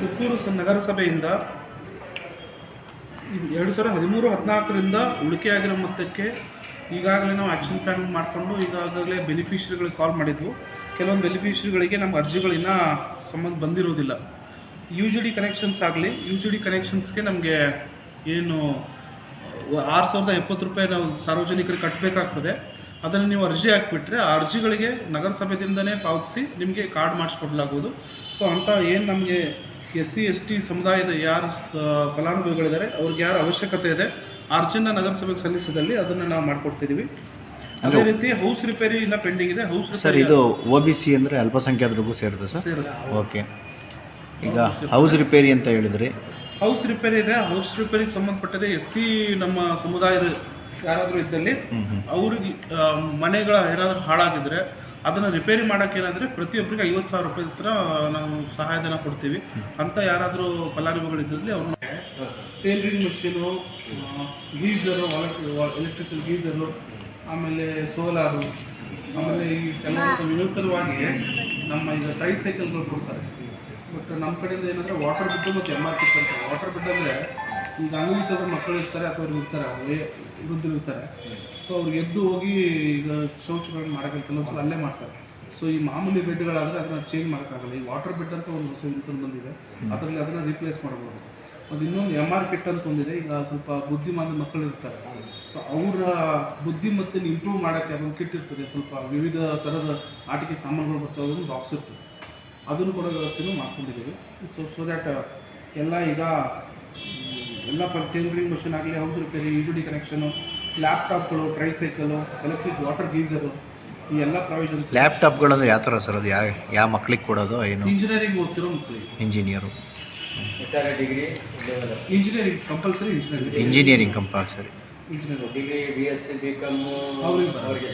ಪುತ್ತೂರು ನಗರಸಭೆಯಿಂದ 2013-14ರಿಂದ ಉಳಿಕೆಯಾಗಿರೋ ಮೊತ್ತಕ್ಕೆ ಈಗಾಗಲೇ ನಾವು ಆ್ಯಕ್ಷನ್ ಪ್ಲ್ಯಾನ್ ಮಾಡಿಕೊಂಡು ಈಗಾಗಲೇ ಬೆನಿಫಿಷರಿಗಳಿಗೆ ಕಾಲ್ ಮಾಡಿದ್ವು. ಕೆಲವೊಂದು ಬೆನಿಫಿಷರಿಗಳಿಗೆ ನಮ್ಮ ಅರ್ಜಿಗಳಿನ್ನ ಸಂಬಂಧ ಬಂದಿರೋದಿಲ್ಲ. UGD ಕನೆಕ್ಷನ್ಸ್ ಆಗಲಿ, UGD ಕನೆಕ್ಷನ್ಸ್ಗೆ ನಮಗೆ ಏನು 6,070 ರೂಪಾಯಿ ನಾವು ಸಾರ್ವಜನಿಕರಿಗೆ ಕಟ್ಟಬೇಕಾಗ್ತದೆ. ಅದನ್ನು ನೀವು ಅರ್ಜಿ ಹಾಕಿಬಿಟ್ರೆ ಆ ಅರ್ಜಿಗಳಿಗೆ ನಗರಸಭೆಯಿಂದನೇ ಪಾವತಿಸಿ ನಿಮಗೆ ಕಾರ್ಡ್ ಮಾಡಿಸ್ಕೊಡ್ಲಾಗುವುದು. ಸೊ ಅಂಥ ಏನು ನಮಗೆ SC ST ಸಮುದಾಯದ ಯಾರು ಫಲಾನುಭವಿಗಳಿದ್ದಾರೆ ಅವ್ರಿಗೆ ಯಾರು ಅವಶ್ಯಕತೆ ಇದೆ ಅರ್ಜಿನ ನಗರಸಭೆಗೆ ಸಲ್ಲಿಸಿದಲ್ಲಿ ಅದನ್ನು ನಾವು ಮಾಡಿಕೊಡ್ತಿದ್ದೀವಿ. ಅದೇ ರೀತಿ ಹೌಸ್ ರಿಪೇರಿ ಇನ್ನೂ ಪೆಂಡಿಂಗ್ ಇದೆ. ಹೌಸ್ ಸರ್ ಇದು OBC ಅಂದರೆ ಅಲ್ಪಸಂಖ್ಯಾತರಿಗೂ ಸೇರುತ್ತೆ ಸರ್? ಓಕೆ. ಈಗ ಹೌಸ್ ರಿಪೇರಿ ಅಂತ ಹೇಳಿದ್ರಿ, ಹೌಸ್ ರಿಪೇರಿ ಇದೆ. ಹೌಸ್ ರಿಪೇರಿಗೆ ಸಂಬಂಧಪಟ್ಟದೆ SC ನಮ್ಮ ಸಮುದಾಯದ ಯಾರಾದರೂ ಇದ್ದಲ್ಲಿ ಅವ್ರಿಗೆ ಮನೆಗಳ ಏನಾದರೂ ಹಾಳಾಗಿದ್ದರೆ ಅದನ್ನು ರಿಪೇರಿ ಮಾಡೋಕ್ಕೆ ಏನಾದರೆ ಪ್ರತಿಯೊಬ್ಬರಿಗೆ 50,000 ರೂಪಾಯಿ ಹತ್ರ ನಾವು ಸಹಾಯಧನ ಕೊಡ್ತೀವಿ. ಅಂತ ಯಾರಾದರೂ ಫಲಾನುಭವಿಗಳಿದ್ದಲ್ಲಿ ಅವ್ರನ್ನ tailoring machine, geyser, electrical geyser, ಆಮೇಲೆ ಸೋಲಾರು, ಆಮೇಲೆ ಈ ಕೆಲವೊಂದು ವಿನೂತನವಾಗಿ ನಮ್ಮ ಈಗ ಟ್ರೈಸೈಕಲ್ಗಳು ಕೊಡ್ತಾರೆ. ಬಟ್ ನಮ್ಮ ಕಡೆಯಿಂದ ಏನಂದರೆ ವಾಟರ್ ಬಿಡ್ಡು ಮತ್ತು MR ಕಿಟ್ ಅಂತ. ವಾಟರ್ ಬಿಡ್ ಅಂದರೆ ಈಗ ಅಂಗವಿಕಲರ ಮಕ್ಕಳು ಇರ್ತಾರೆ ಅಥವಾ ಅವ್ರು ಇರ್ತಾರೆ, ವೃದ್ಧರು ಇರ್ತಾರೆ. ಸೊ ಅವ್ರಿಗೆ ಎದ್ದು ಹೋಗಿ ಈಗ ಶೌಚಗಳನ್ನು ಮಾಡೋಕ್ಕೆ ಕೆಲವೊಂದ್ಸಲ ಅಲ್ಲೇ ಮಾಡ್ತಾರೆ. ಸೊ ಈ ಮಾಮೂಲಿ ಬೆಡ್ಗಳಾದರೆ ಅದನ್ನು ಚೇಂಜ್ ಮಾಡೋಕ್ಕಾಗಲ್ಲ. ಈ ವಾಟರ್ ಬೆಡ್ ಅಂತ ಒಂದು ಹೊಸ ವಿನೂತನ ಬಂದಿದೆ, ಅದರಲ್ಲಿ ಅದನ್ನು ರೀಪ್ಲೇಸ್ ಮಾಡ್ಬೋದು. ಮತ್ತು ಇನ್ನೊಂದು MR ಕಿಟ್ ಅಂತ ಒಂದಿದೆ. ಈಗ ಸ್ವಲ್ಪ ಬುದ್ಧಿಮಾಂದ್ಯ ಮಕ್ಕಳು ಇರ್ತಾರೆ, ಸೊ ಅವರ ಬುದ್ಧಿಮತ್ತನ್ನು ಇಂಪ್ರೂವ್ ಮಾಡೋಕ್ಕೆ ಅದೊಂದು ಕಿಟ್ ಇರ್ತದೆ. ಸ್ವಲ್ಪ ವಿವಿಧ ಥರದ ಆಟಿಕೆ ಸಾಮಾನುಗಳು ಬರ್ತವೆ, ಅದೊಂದು ಬಾಕ್ಸ್ ಇರ್ತದೆ. ಅದನ್ನು ಕೊಡೋ ವ್ಯವಸ್ಥೆನೂ ಮಾಡ್ಕೊಂಡಿದ್ದೀವಿ. ಸೊ ದ್ಯಾಟ್ ಎಲ್ಲ ಈಗ ಎಲ್ಲ ಟೇಲರಿಂಗ್ ಮಷಿನ್ ಆಗಲಿ, ಹೌಸ್ ರಿಪೇರಿ, UGD ಕನೆಕ್ಷನು, ಲ್ಯಾಪ್ಟಾಪ್ಗಳು, ಟ್ರೈಸೈಕಲು, ಎಲೆಕ್ಟ್ರಿಕ್ ವಾಟರ್ ಗೀಝರು, ಈ ಎಲ್ಲ ಪ್ರಾವಿಷನ್ಸ್. ಲ್ಯಾಪ್ಟಾಪ್ಗಳಂದ್ರೆ ಯಾವ ಥರ ಸರ್? ಅದು ಯಾವ ಮಕ್ಳಿಗೆ ಕೊಡೋದು? ಏನು ಇಂಜಿನಿಯರಿಂಗ್ ಓದ್ತಿರೋ ಮಕ್ಕಳಿಗೆ. Engineer, degree, engineering compulsory. Engineering compulsory. Engineering degree, BSc, BCom ಅವ್ರಿಗೆ